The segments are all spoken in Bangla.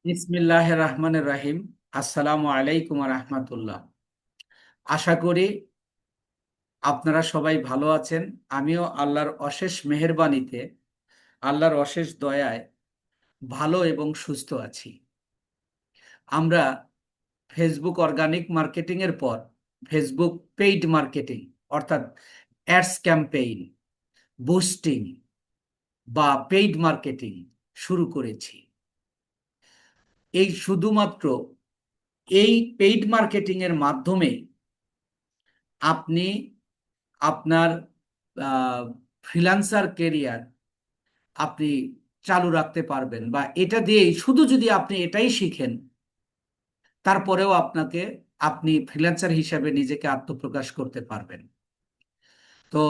বিসমিল্লাহ রহমানির রাহিম। আসসালামু আলাইকুম রহমতুল্লাহ। আশা করি আপনারা সবাই ভালো আছেন। আমিও আল্লাহর অশেষ মেহেরবানিতে, আল্লাহর অশেষ দয়ায় ভালো এবং সুস্থ আছি। আমরা ফেসবুক অর্গানিক মার্কেটিং এর পর ফেসবুক পেইড মার্কেটিং অর্থাৎ অ্যাডস ক্যাম্পেইন, বুস্টিং বা পেইড মার্কেটিং শুরু করেছি। এই শুধুমাত্র এই পেইড মার্কেটিং এর মাধ্যমে আপনি আপনার ফ্রিল্যান্সার কেরিয়ার আপনি চালু রাখতে পারবেন, বা এটা দিয়েই শুধু যদি আপনি এটাই শিখেন, তারপরেও আপনি ফ্রিল্যান্সার হিসাবে নিজেকে আত্মপ্রকাশ করতে পারবেন। তো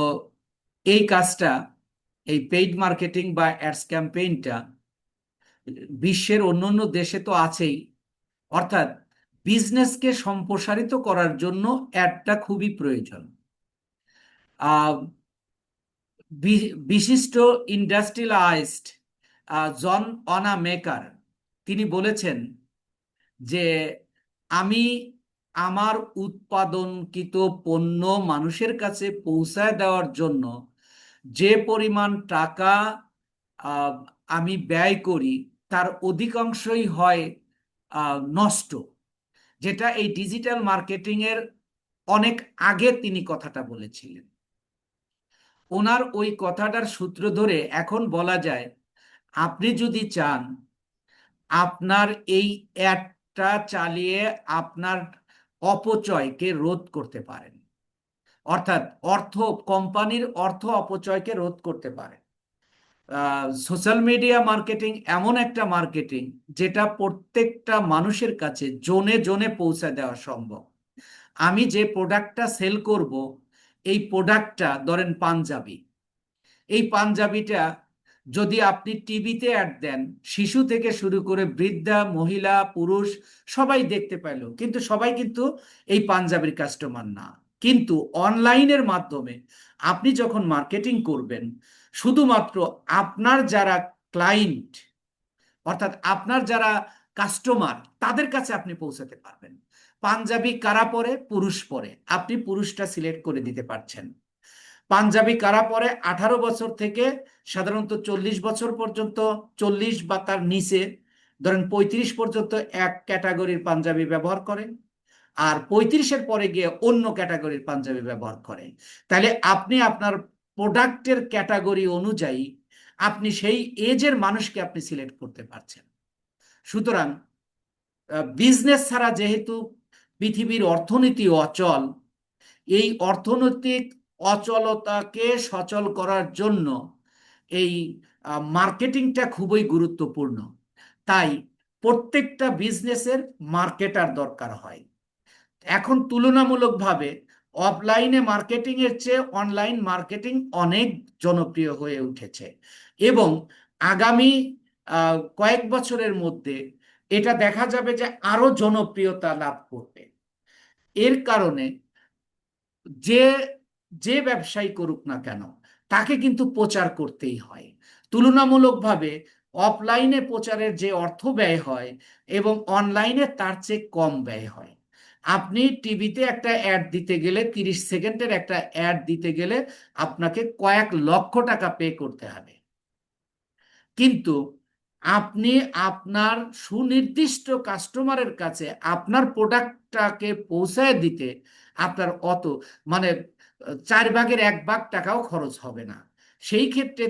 এই কাজটা, এই পেইড মার্কেটিং বা অ্যাডস ক্যাম্পেইনটা বিশ্বের অন্যান্য দেশে তো আছেই। অর্থাৎ বিজনেসকে সম্প্রসারিত করার জন্য অ্যাডটা খুবই প্রয়োজন। আহ বিশিষ্ট ইন্ডাস্ট্রিয়ালিস্ট জন অনা মেকার তিনি বলেছেন যে আমি আমার উৎপাদনকৃত পণ্য মানুষের কাছে পৌঁছায় দেওয়ার জন্য যে পরিমাণ টাকা আহ, আমি ব্যয় করি, তার অধিকাংশই হয় নষ্ট। যেটা এই ডিজিটাল মার্কেটিং এর অনেক আগে তিনি কথাটা বলেছিলেন। ওনার ওই কথাটার সূত্র ধরে এখন বলা যায়, আপনি যদি চান আপনার এই অ্যাডটা চালিয়ে আপনার অপচয়কে রোধ করতে পারেন, অর্থাৎ কোম্পানির অর্থ অপচয়কে রোধ করতে পারেন। সোশ্যাল মিডিয়া মার্কেটিং এমন একটা মার্কেটিং যেটা প্রত্যেকটা মানুষের কাছে জোনে জোনে পৌঁছে দেওয়া সম্ভব। আমি যে প্রোডাক্টটা সেল করব, এই প্রোডাক্টটা ধরেন পাঞ্জাবি। এই পাঞ্জাবিটা যদি আপনি টিভিতে অ্যাড দেন, শিশু থেকে শুরু করে বৃদ্ধা, মহিলা, পুরুষ সবাই দেখতে পেল, কিন্তু সবাই কিন্তু এই পাঞ্জাবির কাস্টমার না। কিন্তু অনলাইনের মাধ্যমে আপনি যখন মার্কেটিং করবেন, শুধুমাত্র আপনার যারা ক্লায়েন্ট, অর্থাৎ আপনার যারা কাস্টমার, তাদের কাছে আপনি পৌঁছাতে পারবেন। পাঞ্জাবি কারা পরে? পুরুষ পরে, আপনি পুরুষটা সিলেক্ট করে দিতে পারছেন। পাঞ্জাবি কারা পরে? 18 বছর থেকে সাধারণত 40 বছর পর্যন্ত, 40 বা তার নিচে, ধরেন 35 পর্যন্ত এক ক্যাটাগরির পাঞ্জাবি ব্যবহার করে, আর 35-এর পরে গিয়ে অন্য ক্যাটাগরির পাঞ্জাবি ব্যবহার করে। তাহলে আপনি আপনার প্রোডাক্টের ক্যাটাগরি অনুযায়ী আপনি সেই এজের মানুষকে আপনি সিলেক্ট করতে পারছেন। সুতরাং বিজনেস ছাড়া যেহেতু পৃথিবীর অর্থনীতি অচল, এই অর্থনৈতিক অচলতাকে সচল করার জন্য এই মার্কেটিংটা খুবই গুরুত্বপূর্ণ। তাই প্রত্যেকটা বিজনেসের মার্কেটার দরকার হয়। এখন তুলনামূলকভাবে অফলাইনে মার্কেটিং এর চেয়ে অনলাইন মার্কেটিং অনেক জনপ্রিয় হয়ে উঠেছে, এবং আগামী কয়েক বছরের মধ্যে এটা দেখা যাবে যে আরো জনপ্রিয়তা লাভ করবে। এর কারণে যে যে ব্যবসায়ী করুক না কেন, তাকে কিন্তু প্রচার করতেই হয়। তুলনামূলকভাবে অফলাইনে প্রচারের যে অর্থ ব্যয় হয় এবং অনলাইনে তার চেয়ে কম ব্যয় হয়। আপনি টিভিতে একটা অ্যাড দিতে গেলে, 30 সেকেন্ডের একটা অ্যাড দিতে গেলে আপনাকে কয়েক লক্ষ টাকা পে করতে হবে। কিন্তু আপনি আপনার সুনির্দিষ্ট কাস্টমারের কাছে আপনার প্রোডাক্টটাকে পৌঁছায় দিতে আপনার অত, মানে 1/4 টাকাও খরচ হবে না। সেই ক্ষেত্রে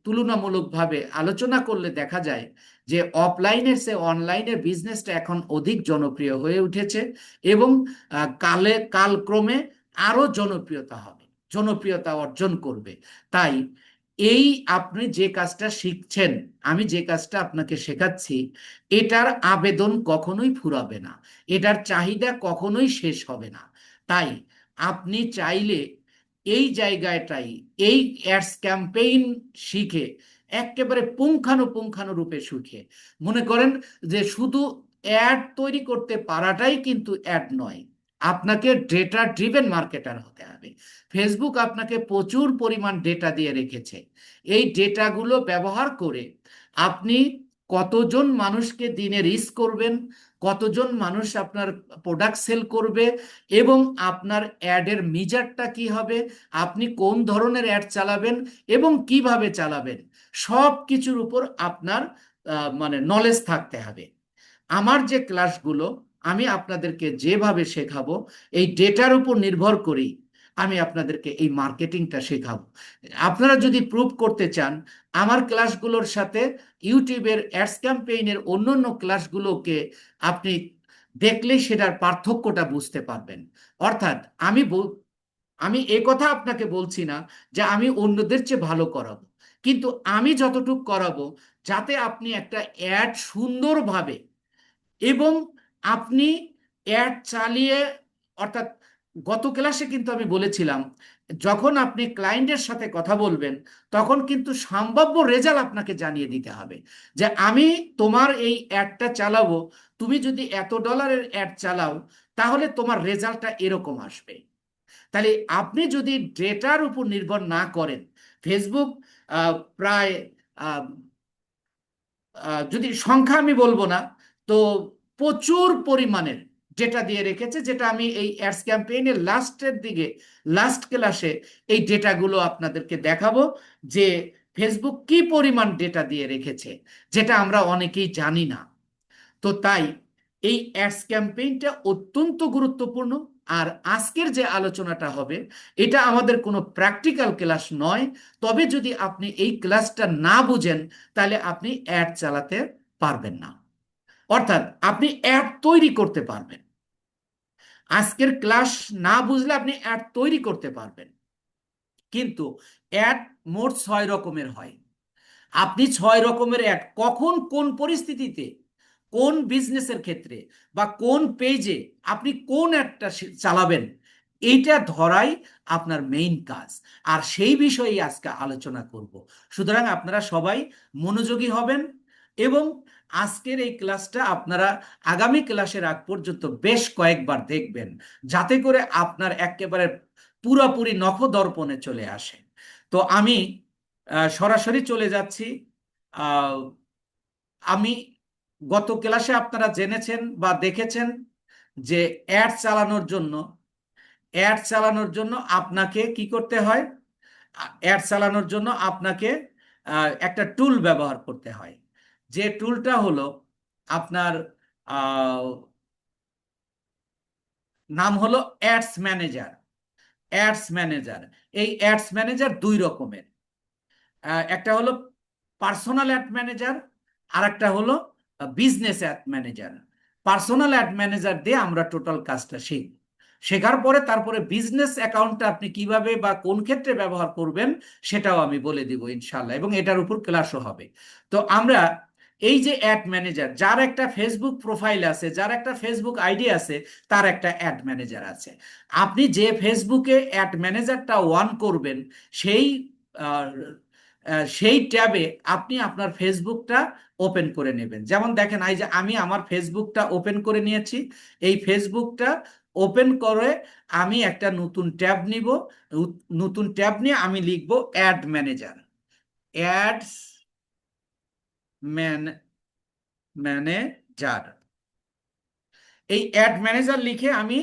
তুলনামূলকভাবে আলোচনা করলে দেখা যায় যে অফলাইনের চেয়ে অনলাইনের বিজনেসটা এখন অধিক জনপ্রিয় হয়ে উঠেছে, এবং কালক্রমে আরো জনপ্রিয়তা অর্জন করবে। তাই এই আপনি যে কাজটা শিখছেন, আমি যে কাজটা আপনাকে শেখাচ্ছি, এটার আবেদন কখনোই ফুরাবে না, এটার চাহিদা কখনোই শেষ হবে না। তাই আপনি চাইলে এই জায়গাটাই, এই অ্যাডস ক্যাম্পেইন শিখে একেবারে পুঙ্খানুপুঙ্খানুরূপে শিখে, মনে করেন যে শুধু অ্যাড তৈরি করতে পারাটাই কিন্তু অ্যাড নয়, আপনাকে ডেটা ড্রিভেন মার্কেটার হতে হবে। ফেসবুক আপনাকে প্রচুর পরিমাণ ডেটা দিয়ে রেখেছে। এই ডেটাগুলো ব্যবহার করে আপনি কতজন মানুষকে দিনে রিচ করবেন, কতজন মানুষ আপনার প্রোডাক্ট সেল করবে, এবং আপনার অ্যাডের মিজারটা কি হবে, আপনি কোন ধরনের অ্যাড চালাবেন এবং কিভাবে চালাবেন, সব কিছুর উপর আপনার মানে নলেজ থাকতে হবে। আমার যে ক্লাসগুলো আমি আপনাদেরকে যেভাবে শেখাবো, এই ডেটার উপর নির্ভর করেই আমি আপনাদেরকে এই মার্কেটিংটা শেখাবো। আপনারা যদি প্রুভ করতে চান, আমার ক্লাসগুলোর সাথে ইউটিউবের অ্যাডস ক্যাম্পেইনের অন্যান্য ক্লাসগুলোকে আপনি দেখলেই সেটার পার্থক্যটা বুঝতে পারবেন। অর্থাৎ আমি এ কথা আপনাকে বলছি না যে আমি অন্যদের চেয়ে ভালো করাবো, কিন্তু আমি যতটুকু করাবো যাতে আপনি একটা অ্যাড সুন্দরভাবে, এবং আপনি অ্যাড চালিয়ে, অর্থাৎ গত ক্লাসে কিন্তু আমি বলেছিলাম যখন আপনি ক্লায়েন্টের সাথে কথা বলবেন তখন কিন্তু সম্ভাব্য রেজাল্ট আপনাকে জানিয়ে দিতে হবে যে আমি তোমার এই অ্যাডটা চালাবো, তুমি যদি $এত অ্যাড চালাও তাহলে তোমার রেজাল্টটা এরকম আসবে। তাহলে আপনি যদি ডেটার উপর নির্ভর না করেন, ফেসবুক প্রায় আহ, যদি সংখ্যা আমি বলবো না, তো প্রচুর পরিমাণের ডেটা দিয়ে রেখেছে, যেটা আমি এই অ্যাডস ক্যাম্পেইনের লাস্টের দিকে, লাস্ট ক্লাসে এই ডেটাগুলো আপনাদেরকে দেখাবো যে ফেসবুক কি পরিমাণ ডেটা দিয়ে রেখেছে, যেটা আমরা অনেকেই জানি না। তো তাই এই অ্যাডস ক্যাম্পেইনটা অত্যন্ত গুরুত্বপূর্ণ। আর আজকের যে আলোচনাটা হবে এটা আমাদের কোনো প্র্যাকটিক্যাল ক্লাস নয়, তবে যদি আপনি এই ক্লাসটা না বুঝেন তাহলে আপনি অ্যাড চালাতে পারবেন না, অর্থাৎ আপনি অ্যাড তৈরি করতে পারবেন। আজকের ক্লাস না বুঝলে আপনি অ্যাড তৈরি করতে পারবেন, কিন্তু অ্যাড মোট 6 রকমের হয়। আপনি 6 রকমের অ্যাড কখন কোন পরিস্থিতিতে কোন বিজনেসের ক্ষেত্রে বা কোন পেজে আপনি কোন অ্যাডটা চালাবেন, এইটা ধরাই আপনার মেইন কাজ। আর সেই বিষয়েই আজকে আলোচনা করব। সুতরাং আপনারা সবাই মনোযোগী হবেন এবং আজকের এই ক্লাসটা আপনারা আগামী ক্লাসের আগ পর্যন্ত বেশ কয়েকবার দেখবেন, যাতে করে আপনার একেবারে পুরোপুরি নখদর্পণে চলে আসে। তো আমি সরাসরি চলে যাচ্ছি। আহ, আমি গত ক্লাসে আপনারা জেনেছেন বা দেখেছেন যে অ্যাড চালানোর জন্য আপনাকে কি করতে হয়। অ্যাড চালানোর জন্য আপনাকে একটা টুল ব্যবহার করতে হয়, যে টুলটা হলো আপনার আহ, নাম হলো অ্যাডস ম্যানেজার। অ্যাডস ম্যানেজার, এই অ্যাডস ম্যানেজার 2 রকমের। একটা হলো পার্সোনাল অ্যাড ম্যানেজার, আর একটা হলো business add manager. Personal add manager দিয়ে আমরা টোটাল কাজটা শিখব। শেখার পরে তারপরে বিজনেস অ্যাকাউন্টটা আপনি কিভাবে বা কোন ক্ষেত্রে ব্যবহার করবেন সেটাও আমি বলে দিব ইনশাল্লাহ, এবং এটার উপর ক্লাসও হবে। তো আমরা এই যে অ্যাড ম্যানেজার, যার একটা ফেসবুক প্রোফাইল আছে, যার একটা ফেসবুক আইডি আছে, তার একটা অ্যাড ম্যানেজার আছে। আপনি যে ফেসবুকে অ্যাড ম্যানেজারটা অন করবেন, সেই সেই ট্যাবে আপনি আপনার ফেসবুকটা ওপেন করে নেবেন। যেমন দেখেন, এই যে আমি আমার ফেসবুকটা ওপেন করে নিয়েছি। এই ফেসবুকটা ওপেন করে আমি একটা নতুন ট্যাব নিব। নতুন ট্যাব নিয়ে আমি লিখব অ্যাড ম্যানেজার। অ্যাডস ম্যানেজার, এই অ্যাড ম্যানেজার লিখে আমি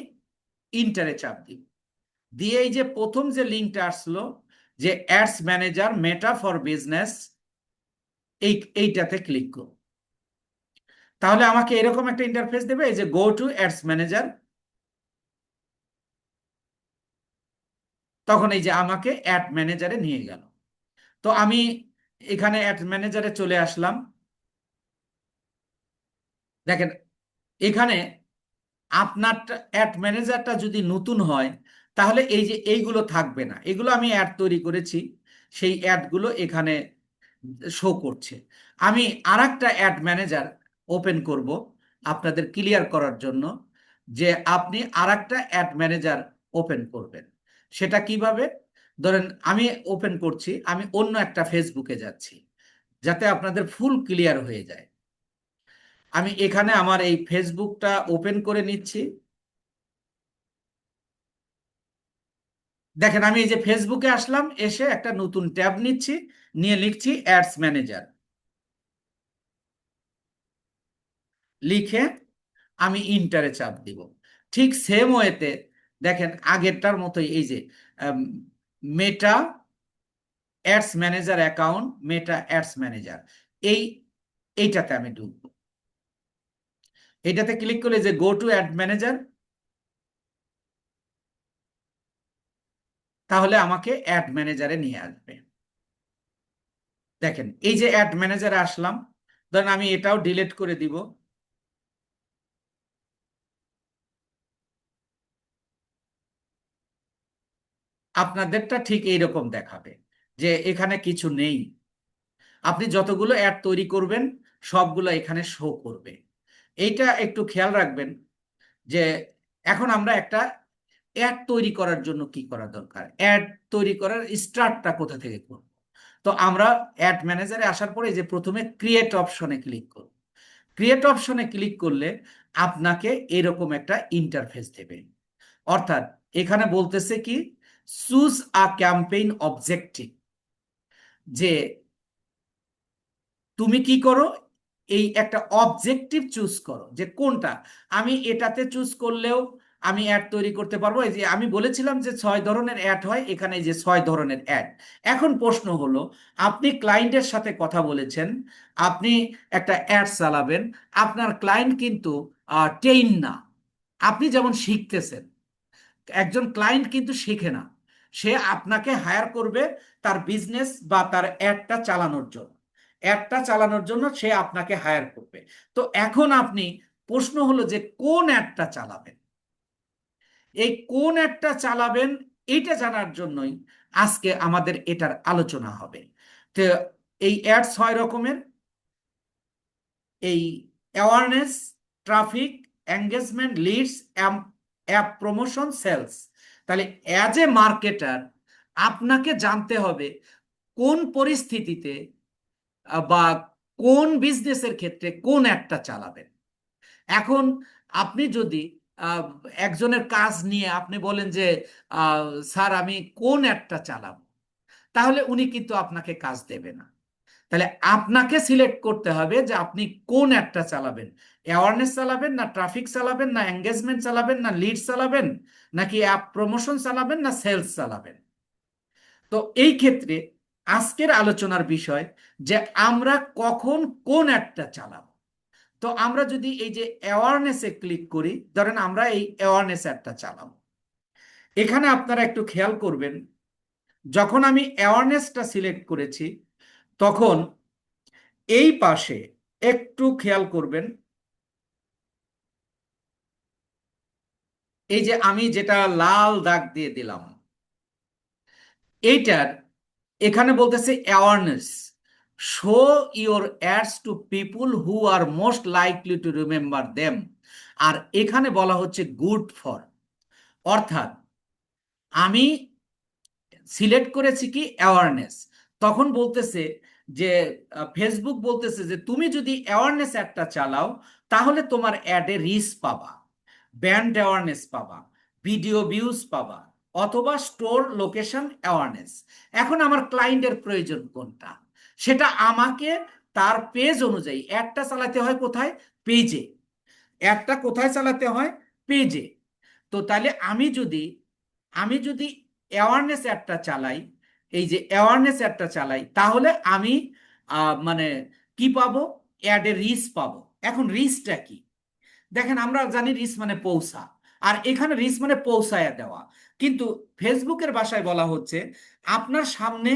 ইন্টারে চাপ দিব। দিয়ে এই যে প্রথম যে লিঙ্কটা আসলো, যে ads manager meta for business, এইটাতে ক্লিক করব। তাহলে আমাকে এরকম একটা ইন্টারফেস দেবে, এই যে গো টু অ্যাডস ম্যানেজার। তখন এই যে আমাকে অ্যাড ম্যানেজারে নিয়ে গেল। তো আমি এখানে অ্যাড ম্যানেজারে চলে আসলাম। দেখেন এখানে আপনার অ্যাড ম্যানেজারটা যদি নতুন হয় তাহলে এই যে এইগুলো থাকবে না, এগুলো আমি অ্যাড তৈরি করেছি, সেই অ্যাডগুলো এখানে শো করছে। আমি আরেকটা অ্যাড ম্যানেজার ওপেন করব আপনাদের ক্লিয়ার করার জন্য, যে আপনি আরেকটা অ্যাড ম্যানেজার ওপেন করবেন। সেটা কিভাবে? ধরেন আমি ওপেন করছি, আমি অন্য একটা ফেসবুকে যাচ্ছি, যাতে আপনাদের ফুল ক্লিয়ার হয়ে যায়। আমি এখানে আমার এই ফেসবুকটা ওপেন করে নিচ্ছি। দেখেন আমি এই যে ফেসবুকে আসলাম, এসে একটা নতুন ট্যাব নিচ্ছি, নিয়ে লিখছি অ্যাডস ম্যানেজার। লিখে আমি ইন্টারে চাপ দিব। ঠিক সেম ওয়েতে দেখেন আগেরটার মতোই এই যে মেটা অ্যাডস ম্যানেজার অ্যাকাউন্ট, মেটা অ্যাডস ম্যানেজার, এই এইটাতে আমি ঢুকবো। এটাতে ক্লিক করলে যে গো টু অ্যাড ম্যানেজার, তাহলে আমাকে অ্যাড ম্যানেজারে নিয়ে আসবে। দেখেন এই যে অ্যাড ম্যানেজারে আসলাম, ধরেন আমি এটাও ডিলিট করে দিব। আপনাদেরটা ঠিক এইরকম দেখাবে যে এখানে কিছু নেই। আপনি যতগুলো অ্যাড তৈরি করবেন সবগুলো এখানে শো করবে। এইটা একটু খেয়াল রাখবেন যে এখন আমরা একটা অ্যাড তৈরি করার জন্য কি করা দরকার, অ্যাড তৈরি করার স্টার্টটা কোথা থেকে করব। তো আমরা অ্যাড ম্যানেজারে আসার পরে যে প্রথমে ক্রিয়েট অপশনে ক্লিক করব। ক্রিয়েট অপশনে ক্লিক করলে আপনাকে এরকম একটা ইন্টারফেস দেবে। অর্থাৎ এখানে বলতেছে কি, চুজ আ ক্যাম্পেইন অবজেক্টিভ, যে তুমি কি করো, এই একটা অবজেক্টিভ চুজ করো যে কোনটা। আমি এটাতে চুজ করলেও আমি অ্যাড তৈরি করতে পারবো। এই যে আমি বলেছিলাম যে 6 ধরনের অ্যাড হয়, এখানে এই যে 6 ধরনের অ্যাড। এখন প্রশ্ন হলো, আপনি ক্লায়েন্টের সাথে কথা বলেছেন, আপনি একটা অ্যাড চালাবেন, আপনার ক্লায়েন্ট কিন্তু ট্রেইন না। আপনি যেমন শিখতেছেন, একজন ক্লায়েন্ট কিন্তু শেখে না, সে আপনাকে হায়ার করবে তার বিজনেস বা তার অ্যাডটা চালানোর জন্য। অ্যাডটা চালানোর জন্য সে আপনাকে হায়ার করবে। তো এখন আপনি, প্রশ্ন হলো যে কোন অ্যাডটা চালাবেন, এই কোন অ্যাডটা চালাবেন এটা জানার জন্যই আজকে আমাদের এটার আলোচনা হবে। তো এই অ্যাড 6 রকমের, এই awareness, traffic, engagement, leads, app promotion, sales. তাহলে অ্যাজ এ মার্কেটার আপনাকে জানতে হবে কোন পরিস্থিতিতে বা কোন বিজনেসের ক্ষেত্রে কোন অ্যাডটা চালাবেন। এখন আপনি যদি আহ, একজনের কাজ নিয়ে আপনি বলেন যে স্যার আমি কোন অ্যাডটা চালাবো, তাহলে উনি কিন্তু আপনাকে কাজ দেবে না। তাহলে আপনাকে সিলেক্ট করতে হবে যে আপনি কোন অ্যাডটা চালাবেন। অ্যাওয়ারনেস চালাবেন, না ট্রাফিক চালাবেন, না এঙ্গেজমেন্ট চালাবেন, না লিড চালাবেন, নাকি অ্যাপ প্রমোশন চালাবেন, না সেলস চালাবেন। তো এই ক্ষেত্রে আজকের আলোচনার বিষয় যে আমরা কখন কোন অ্যাডটা চালাবো। তো আমরা যদি এই যে অ্যাওয়ারনেসে ক্লিক করি, ধরেন আমরা এই অ্যাওয়ারনেস অ্যাডটা চালাবো। এখানে আপনারা একটু খেয়াল করবেন, যখন আমি অ্যাওয়ারনেসটা সিলেক্ট করেছি তখন এই পাশে একটু খেয়াল করবেন, এই যে আমি যেটা লাল দাগ দিয়ে দিলাম এইটার, এখানে বলতেছে awareness, show your ads to people who are most likely to remember them. আর এখানে বলা হচ্ছে গুড ফর, অর্থাৎ আমি সিলেক্ট করেছি কি অ্যাওয়ারনেস। তখন বলতেছে যে ফেসবুক বলতেছে যে তুমি যদি অ্যাওয়ারনেস অ্যাডটা চালাও তাহলে তোমার অ্যাডে রিচ পাবা, ব্র্যান্ড অ্যাওয়ারনেস পাবা, ভিডিও ভিউজ পাবা, অথবা স্টোর লোকেশন অ্যাওয়ারনেস। এখন আমার ক্লায়েন্টের প্রয়োজন কোনটা, সেটা আমাকে তার পেজ অনুযায়ী অ্যাডটা চালাতে হয় কোথায়, পেজে। অ্যাডটা কোথায় চালাতে হয়, পেজে। তো তাহলে আমি যদি অ্যাওয়ারনেস অ্যাডটা চালাই, এই যে অ্যাওয়ারনেস অ্যাডটা চালাই, তাহলে আমি মানে কি পাবো, অ্যাডে রিচ পাবো। এখন রিচটা কি, দেখেন আমরা জানি রিচ মানে পৌঁছা, আর এখানে রিচ মানে পৌঁছায়া দেওয়া। কিন্তু ফেসবুকের ভাষায় বলা হচ্ছে আপনার সামনে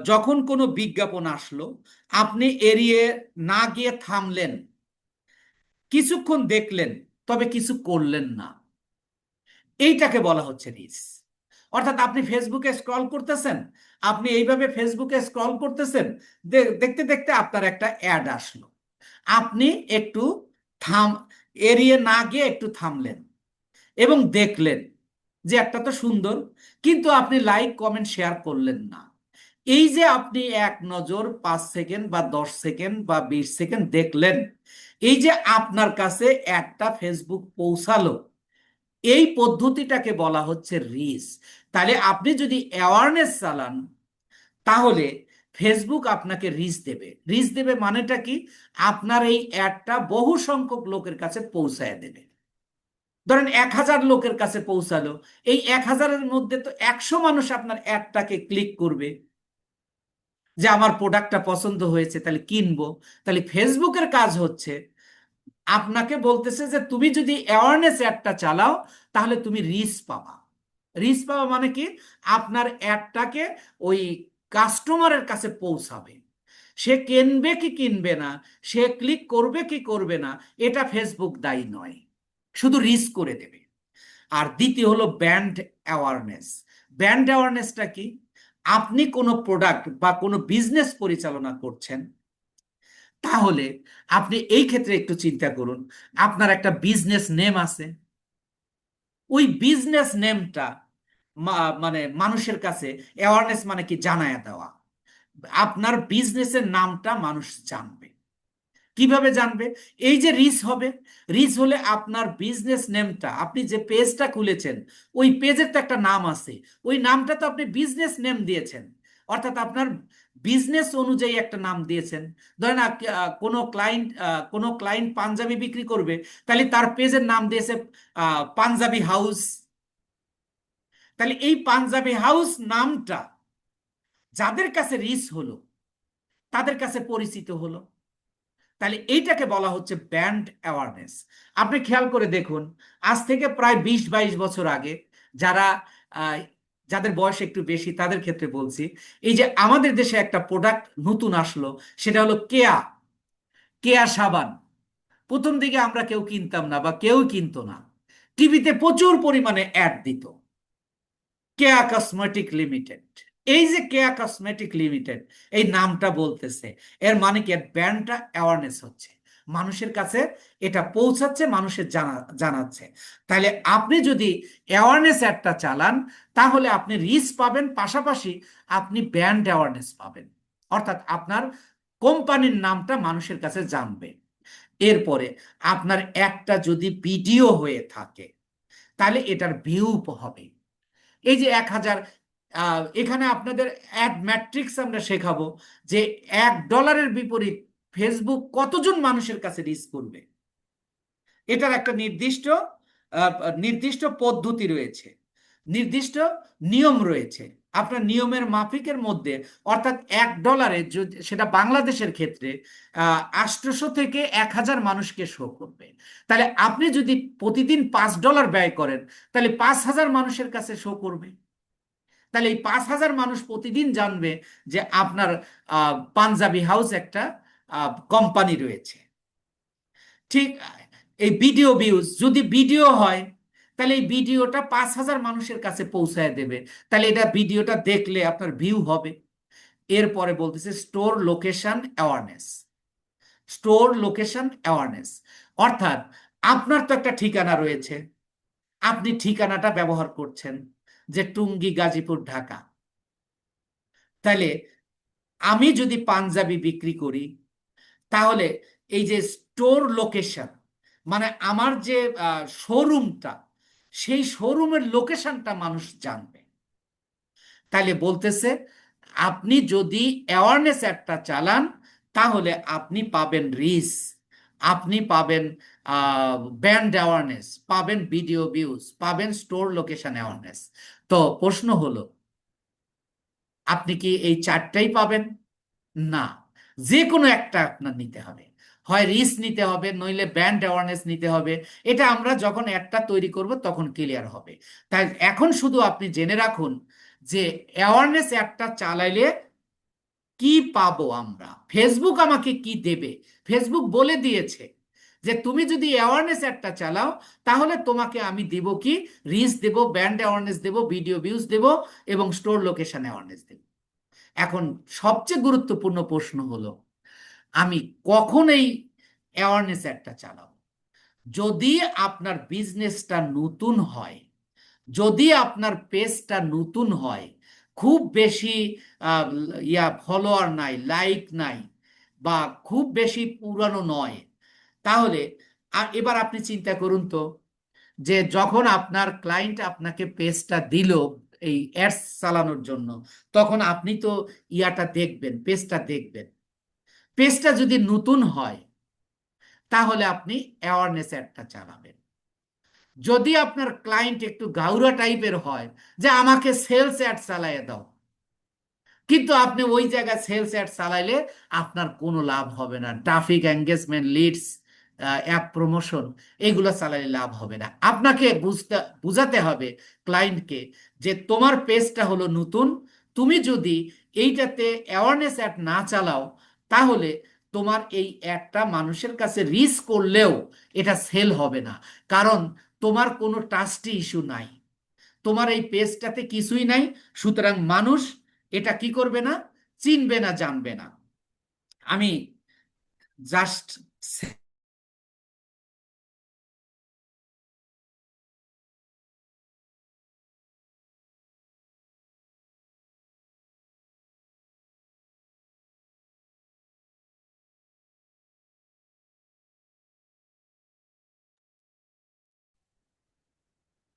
যখন কোনো বিজ্ঞাপন আসলো, আপনি এড়িয়ে না গিয়ে থামলেন, কিছুক্ষণ দেখলেন, তবে কিছু করলেন না, এইটাকে বলা হচ্ছে রিলস। অর্থাৎ আপনি ফেসবুকে স্ক্রল করতেছেন, আপনি এইভাবে ফেসবুকে স্ক্রল করতেছেন, দেখতে দেখতে আপনার একটা অ্যাড আসলো, আপনি একটু থাম এড়িয়ে না গিয়ে একটু থামলেন এবং দেখলেন যে একটা তো সুন্দর, কিন্তু আপনি লাইক কমেন্ট শেয়ার করলেন না। এই যে আপনি এক নজর 5 সেকেন্ড বা 10 সেকেন্ড বা 20 সেকেন্ড দেখলেন, এই যে আপনার কাছে একটা ফেসবুক পৌঁছালো, এই পদ্ধতিটাকে বলা হচ্ছে রিচ। তাহলে আপনি যদি অ্যাওয়ারনেস চালান, তাহলে ফেসবুক আপনাকে রিচ দেবে। রিচ দেবে মানেটা কি? আপনার এই অ্যাডটা বহু সংখ্যক লোকের কাছে পৌঁছায় দেবে। ধরেন 1,000 লোকের কাছে পৌঁছালো, এই 1,000-এর মধ্যে তো 100 মানুষ আপনার অ্যাডটাকে ক্লিক করবে যে আমার প্রোডাক্টটা পছন্দ হয়েছে, তাহলে কিনবো। তাহলে ফেসবুকের কাজ হচ্ছে আপনাকে বলতেছে যে তুমি যদি অ্যাওয়ারনেস অ্যাডটা চালাও তাহলে তুমি রিচ পাবা। রিচ পাওয়া মানে কি? আপনার অ্যাডটাকে ওই কাস্টমারের কাছে পৌঁছাবে। সে কিনবে কি কিনবে না, সে ক্লিক করবে কি করবে না, এটা ফেসবুক দায়ী নয়, শুধু রিচ করে দেবে। আর দ্বিতীয় হলো ব্র্যান্ড অ্যাওয়ারনেস। ব্র্যান্ড অ্যাওয়ারনেসটা কি? আপনি কোনো প্রোডাক্ট বা কোনো বিজনেস পরিচালনা করছেন, তাহলে আপনি এই ক্ষেত্রে একটু চিন্তা করুন। আপনার একটা বিজনেস নেম আছে, ওই বিজনেস নেমটা মানে মানুষের কাছে অ্যাওয়ারনেস মানে কি? জানায়া দেওয়া। আপনার বিজনেসের নামটা মানুষ জানবে। কিভাবে জানবে? এই যে রিচ হবে, রিচ হলে আপনার বিজনেস নেমটা, আপনি যে পেজটা খুলেছেন ওই পেজের তো একটা নাম আছে, ওই নামটা তো আপনি বিজনেস নেম দিয়েছেন, অর্থাৎ আপনার বিজনেস অনুযায়ী একটা নাম দিয়েছেন। ধরেন কোনো ক্লায়েন্ট পাঞ্জাবি বিক্রি করবে, তাহলে তার পেজের নাম দিয়েছে পাঞ্জাবি হাউস। তাহলে এই পাঞ্জাবি হাউস নামটা যাদের কাছে রিচ হলো, তাদের কাছে পরিচিত হলো। তাহলে এইটাকে বলা হচ্ছে ব্র্যান্ড অ্যাওয়ারনেস। আপনি খেয়াল করে দেখুন, আজ থেকে প্রায় 20-22 বছর আগে, যারা আহ, যাদের বয়স একটু বেশি তাদের ক্ষেত্রে বলছি, এই যে আমাদের দেশে একটা প্রোডাক্ট নতুন আসলো, সেটা হলো কেয়া। কেয়া সাবান। প্রথম দিকে আমরা কেউ কিনতাম না বা কেউ কিনতো না। টিভিতে প্রচুর পরিমাণে অ্যাড দিত, কেয়া কসমেটিক লিমিটেড। এই যে কেয়া কসমেটিক লিমিটেড, এই নামটা বলতেছে, এর মানে কি? এর ব্র্যান্ডটা অ্যাওয়ারনেস হচ্ছে, মানুষের কাছে এটা পৌঁছাচ্ছে, মানুষের জানাচ্ছে। তাহলে আপনি যদি অ্যাওয়ারনেস অ্যাডটা চালান, তাহলে আপনি রিচ পাবেন, পাশাপাশি আপনি ব্র্যান্ড অ্যাওয়ারনেস পাবেন, অর্থাৎ আপনার কোম্পানির নামটা মানুষের কাছে জানবে। এরপরে আপনার একটা যদি ভিডিও হয়ে থাকে, তাহলে এটার ভিউ হবে। এই যে 1,000, এখানে আপনাদের অ্যাড ম্যাট্রিক্স আমরা শেখাবো যে $1 বিপরীত ফেসবুক কতজন মানুষের কাছে রিচ করবে। এটার একটা নির্দিষ্ট পদ্ধতি রয়েছে, নির্দিষ্ট নিয়ম রয়েছে। আপনার নিয়মের মাফিকের মধ্যে, অর্থাৎ $1 যদি সেটা বাংলাদেশের ক্ষেত্রে 800 থেকে 1,000 মানুষকে শো করবে। তাহলে আপনি যদি প্রতিদিন $5 ব্যয় করেন, তাহলে 5,000 মানুষের কাছে শো করবে। তাহলে এই 5,000 মানুষ প্রতিদিন জানবে যে আপনার পাঞ্জাবি হাউস একটা কোম্পানি রয়েছে। ঠিক। এই ভিডিও ভিউজ, যদি ভিডিও হয়, তাহলে এই ভিডিওটা 5,000 মানুষের কাছে পৌঁছায় দেবে। তাহলে এটা ভিডিওটা দেখলে আপনার ভিউ হবে। এরপরে বলতেছে store location awareness. Store location awareness অর্থাৎ আপনার তো একটা ঠিকানা রয়েছে, আপনি ঠিকানাটা ব্যবহার করছেন যে টুঙ্গি, গাজীপুর, ঢাকা। তাহলে আমি যদি পাঞ্জাবি বিক্রি করি, তাহলে এই যে স্টোর লোকেশন, মানে আমার যে শোরুমটা, সেই শোরুমের লোকেশনটা মানুষ জানবে। তাহলে বলতেছে আপনি যদি অ্যাওয়ারনেস একটা চালান, তাহলে আপনি পাবেন রিচ, আপনি পাবেন ব্র্যান্ড অ্যাওয়ারনেস, পাবেন ভিডিও ভিউজ, পাবেন স্টোর লোকেশন অ্যাওয়ারনেস। তো প্রশ্ন হলো, আপনি কি এই চারটাই পাবেন? না, যে কোনো একটা আপনার নিতে হবে। হয় রিস্ক নিতে হবে, নইলে ব্র্যান্ড অ্যাওয়ারনেস নিতে হবে। এটা আমরা যখন একটা তৈরি করব তখন ক্লিয়ার হবে। তাই এখন শুধু আপনি জেনে রাখুন যে অ্যাওয়ারনেস একটা চালাইলে কি পাবো আমরা, ফেসবুক আমাকে কি দেবে। ফেসবুক বলে দিয়েছে যে তুমি যদি অ্যাওয়ারনেস একটা চালাও, তাহলে তোমাকে আমি দেব কি? রিচ দেব, ব্র্যান্ড অ্যাওয়ারনেস দেব, ভিডিও ভিউজ দেব, এবং স্টোর লোকেশন অ্যাওয়ারনেস দেব। এখন সবচেয়ে গুরুত্বপূর্ণ প্রশ্ন হলো, আমি কখন এই অ্যাওয়ারনেস একটা চালাবো? যদি আপনার বিজনেসটা নতুন হয়, যদি আপনার পেজটা নতুন হয়, খুব বেশি আহ, ফলোয়ার নাই, লাইক নাই, বা খুব বেশি পুরানো নয়, তাহলে এবার আপনি চিন্তা করুন তো, যে যখন আপনার ক্লায়েন্ট আপনাকে পেজটা দিল, এই অ্যাডস চালানোর জন্য, তখন আপনি তো ইয়াটা দেখবেন, পেজটা দেখবেন। পেজটা যদি নতুন হয় তাহলে আপনি অ্যাওয়ারনেস অ্যাডটা চালাবেন। যদি আপনার ক্লায়েন্ট একটু গাউরা টাইপের হয় যে আমাকে সেলস অ্যাড চালাইয়ে দাও, কিন্তু আপনি ওই জায়গায় সেলস অ্যাড চালাইলে আপনার কোনো লাভ হবে না। Traffic, engagement, leads, app promotion, এগুলো চালালে লাভ হবে না। আপনাকে বুঝাতে হবে ক্লায়েন্টকে যে তোমার পেজটা হলো নতুন, তুমি যদি এইটাতে অ্যাওয়ারনেস অ্যাড না চালাও তাহলে তোমার এই অ্যাডটা মানুষের কাছে রিচ করলেও এটা সেল হবে না, কারণ তোমার কোনো ট্রাস্টি ইস্যু নাই, তোমার এই পেজটাতে কিছুই নাই। সুতরাং মানুষ এটা কি করবে না, চিনবে না, জানবে না। আমি জাস্ট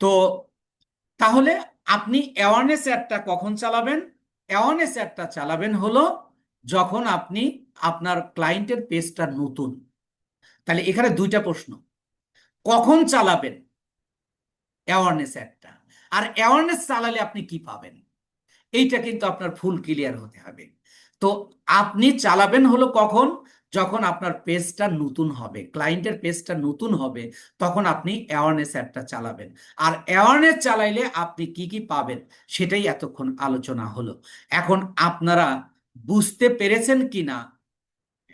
তো তাহলে আপনি অ্যাওয়ারনেস অ্যাডটা কখন চালাবেন? অ্যাওয়ারনেস অ্যাডটা চালাবেন হলো যখন আপনি আপনার ক্লায়েন্টের পেজটা নতুন। তাহলে এখানে দুইটা প্রশ্ন, কখন চালাবেন অ্যাওয়ারনেস অ্যাডটা, আর অ্যাওয়ারনেস চালালে আপনি কি পাবেন, এইটা কিন্তু আপনার ফুল ক্লিয়ার হতে হবে। তো আপনি চালাবেন হলো কখন, যখন আপনার পেজটা নতুন হবে, ক্লায়েন্টের পেজটা নতুন হবে, তখন আপনি অ্যাওয়ারনেস অ্যাডটা চালাবেন। আর অ্যাওয়ারনেস চালাইলে আপনি কি কি পাবেন সেটাই এতক্ষণ আলোচনা হলো। এখন আপনারা বুঝতে পেরেছেন কিনা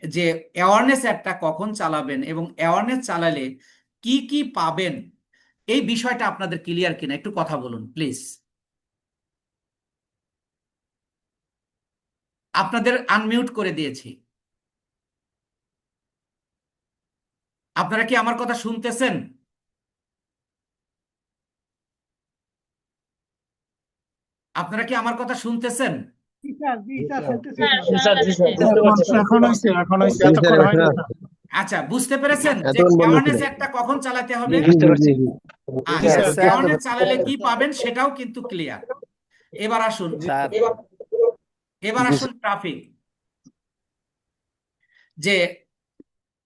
যে অ্যাওয়ারনেস অ্যাডটা কখন চালাবেন এবং অ্যাওয়ারনেস চালালে কি কি পাবেন, এই বিষয়টা আপনাদের ক্লিয়ার কিনা একটু কথা বলুন প্লিজ। আপনাদের আনমিউট করে দিয়েছি। আপনারা কি আমার কথা শুনতেছেন? আপনারা কি আমার কথা শুনতেছেন? জি স্যার, জি স্যার, শুনতেছি জি স্যার। স্যার, জি স্যার, বুঝতে এখন পারছি স্যার। এখন হয়েছে, এখন হয়েছে, জি স্যার, এতক্ষণ হয়নি এখন স্যার। আচ্ছা, বুঝতে পেরেছেন যে এতক্ষণ বন্ধ ছিল। অ্যাওয়ারনেস একটা কখন চালাতে হবে? জি, বুঝতে পারছি। জি। জি আচ্ছা, স্যার। অ্যাওয়ারনেস চালালে কি পাবেন সেটাও কিন্তু ক্লিয়ার। এবার আসুন, স্যার, এবার জি আসুন ট্রাফিক। যে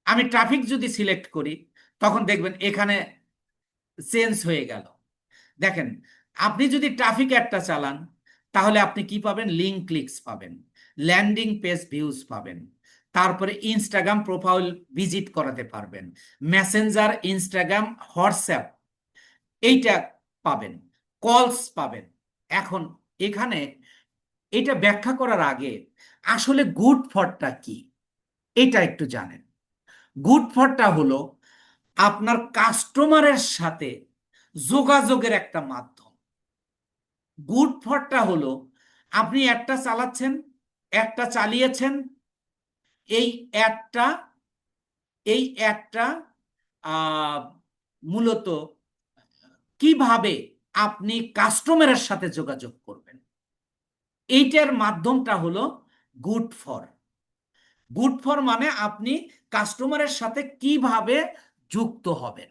আমি ট্রাফিক যদি সিলেক্ট করি তখন দেখবেন এখানে চেঞ্জ হয়ে গেল। দেখেন, আপনি যদি ট্রাফিক একটা চালান তাহলে আপনি কি পাবেন, লিঙ্ক ক্লিকস পাবেন, ল্যান্ডিং পেজ ভিউজ পাবেন, তারপরে ইনস্টাগ্রাম প্রোফাইল ভিজিট করাতে পারবেন, মেসেঞ্জার, ইনস্টাগ্রাম, হোয়াটসঅ্যাপ এইটা পাবেন, কলস পাবেন। এখন এখানে এটা ব্যাখ্যা করার আগে আসলে গুড ফরটা কি এটা একটু জানেন। গুড ফরটা হলো আপনার কাস্টমারের সাথে যোগাযোগের একটা মাধ্যম। গুড ফরটা হলো আপনি একটা চালাচ্ছেন, একটা চালিয়েছেন, এই অ্যাডটা এই অ্যাডটা মূলত কিভাবে আপনি কাস্টমারের সাথে যোগাযোগ করবেন, এইটার মাধ্যমটা হলো গুড ফর। গুড ফর মানে আপনি কাস্টমারের সাথে কিভাবে যুক্ত হবেন।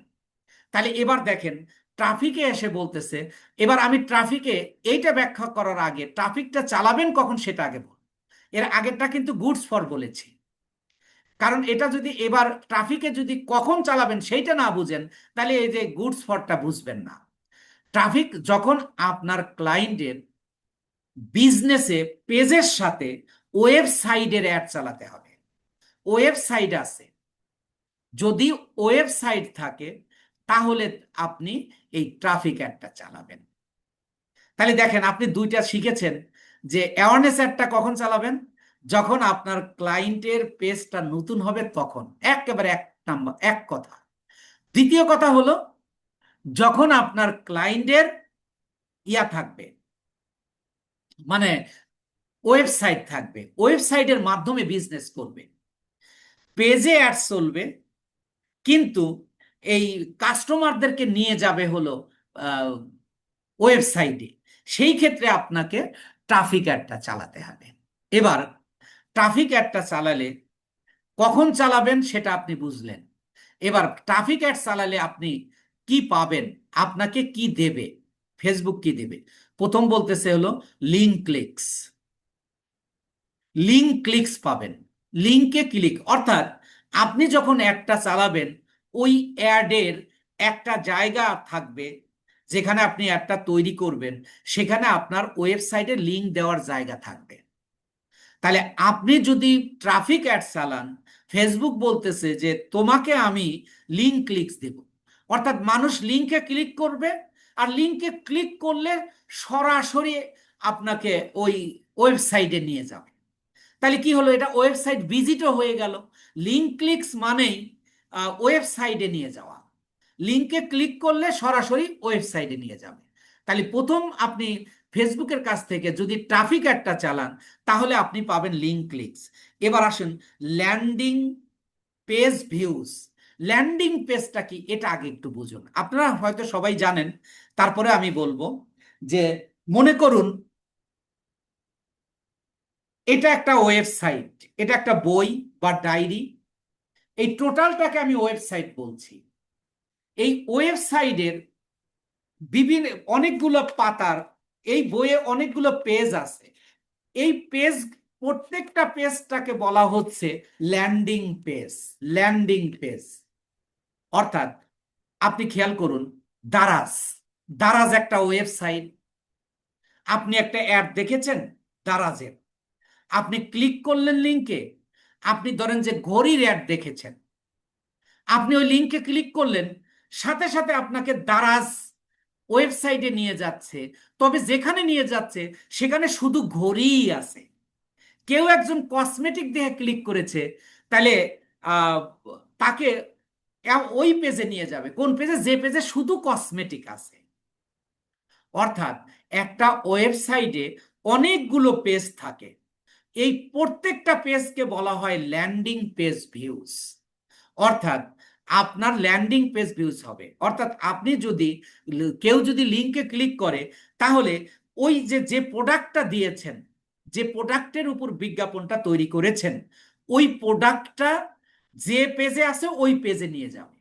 তাহলে এবার দেখেন, ট্রাফিকে এসে বলতেছে, এবার আমি ট্রাফিকে এইটা ব্যাখ্যা করার আগে ট্রাফিকটা চালাবেন কখন সেটা আগে বল। এর আগেরটা কিন্তু গুডস ফর বলেছি, কারণ এটা যদি এবার ট্রাফিকে যদি কখন চালাবেন সেইটা না বুঝেন তাহলে এই যে গুডস ফরটা বুঝবেন না। ট্রাফিক যখন আপনার ক্লায়েন্টের বিজনেসে পেজের সাথে ওয়েবসাইটের অ্যাড চালাতে হবে, ওয়েবসাইট আছে, যদি ওয়েবসাইট থাকে তাহলে আপনি এই ট্রাফিক অ্যাডটা চালাবেন। তাহলে দেখেন আপনি দুইটা শিখেছেন যে অ্যাওয়ারনেস অ্যাডটা কখন চালাবেন, যখন আপনার ক্লায়েন্টের পেজটা নতুন হবে তখন, একেবারে এক নাম্বার এক কথা। দ্বিতীয় কথা হলো যখন আপনার ক্লায়েন্টের ইয়া থাকবে, মানে ওয়েবসাইট থাকবে, ওয়েবসাইটের মাধ্যমে বিজনেস করবে, পেজে অ্যাড চলবে, কিন্তু এই কাস্টমারদেরকে নিয়ে যাবে হলো ওয়েবসাইটে, সেই ক্ষেত্রে আপনাকে ট্রাফিক অ্যাডটা চালাতে হবে। এবার ট্রাফিক অ্যাডটা চালালে কখন চালাবেন সেটা আপনি বুঝলেন। এবার ট্রাফিক অ্যাড চালালে আপনি কি পাবেন, আপনাকে কি দেবে, ফেসবুক কি দেবে? প্রথম বলতেছে হলো লিঙ্ক ক্লিকস। লিঙ্ক ক্লিকস পাবেন, লিঙ্কে ক্লিক, অর্থাৎ আপনি যখন অ্যাডটা চালাবেন ওই অ্যাডের একটা জায়গা থাকবে যেখানে আপনি অ্যাডটা তৈরি করবেন, সেখানে আপনার ওয়েবসাইটে লিঙ্ক দেওয়ার জায়গা থাকবে। তাহলে আপনি যদি ট্রাফিক অ্যাড চালান, ফেসবুক বলতেছে যে তোমাকে আমি লিঙ্ক ক্লিকস দেব, অর্থাৎ মানুষ লিঙ্কে ক্লিক করবে, আর লিঙ্কে ক্লিক করলে সরাসরি আপনাকে ওই ওয়েবসাইটে নিয়ে যাবে। তাহলে কি হলো, এটা ওয়েবসাইট ভিজিটও হয়ে গেল। লিঙ্ক ক্লিকস মানেই ওয়েবসাইটে নিয়ে যাওয়া। লিঙ্কে ক্লিক করলে সরাসরি ওয়েবসাইটে নিয়ে যাবে। তাহলে প্রথম আপনি ফেসবুকের কাছ থেকে যদি ট্রাফিক একটা চালান, তাহলে আপনি পাবেন লিঙ্ক ক্লিকস। এবার আসুন ল্যান্ডিং পেজ ভিউজ। ল্যান্ডিং পেজটা কি এটা আগে একটু বুঝুন। আপনারা হয়তো সবাই জানেন, তারপরে আমি বলবো যে মনে করুন এটা একটা ওয়েবসাইট, এটা একটা বই বা ডায়েরি, এই টোটালটাকে আমি ওয়েবসাইট বলছি। এই ওয়েবসাইটের বিভিন্ন অনেকগুলো পাতার, এই বইয়ে অনেকগুলো পেজ আছে। এই পেজ, প্রত্যেকটা পেজটাকে বলা হচ্ছে ল্যান্ডিং পেজ। ল্যান্ডিং পেজ অর্থাৎ আপনি খেয়াল করুন, দারাজ, দারাজ একটা ওয়েবসাইট। আপনি একটা অ্যাড দেখেছেন দারাজের, আপনি ক্লিক করলেন লিঙ্কে, আপনি ধরেন যে ঘড়ির অ্যাড দেখেছেন, আপনি ওই লিঙ্কে ক্লিক করলেন, সাথে সাথে আপনাকে দারাজ ওয়েবসাইটে নিয়ে যাচ্ছে। তবে যেখানে নিয়ে যাচ্ছে সেখানে শুধু ঘড়িই আছে। কেউ একজন কসমেটিক দেখে ক্লিক করেছে, তাহলে আহ, তাকে ওই পেজে নিয়ে যাবে, কোন পেজে, যে পেজে শুধু কসমেটিক আছে। অর্থাৎ একটা ওয়েবসাইটে অনেকগুলো পেজ থাকে, এই প্রত্যেকটা পেজকে বলা হয় ল্যান্ডিং পেজ ভিউজ। অর্থাৎ আপনার ল্যান্ডিং পেজ ভিউজ হবে, অর্থাৎ আপনি যদি কেউ যদি লিঙ্কে ক্লিক করে, তাহলে ওই যে যে প্রোডাক্টটা দিয়েছেন, যে প্রোডাক্টের উপর বিজ্ঞাপনটা তৈরি করেছেন, ওই প্রোডাক্টটা যে পেজে আছে ওই পেজে নিয়ে যাবে,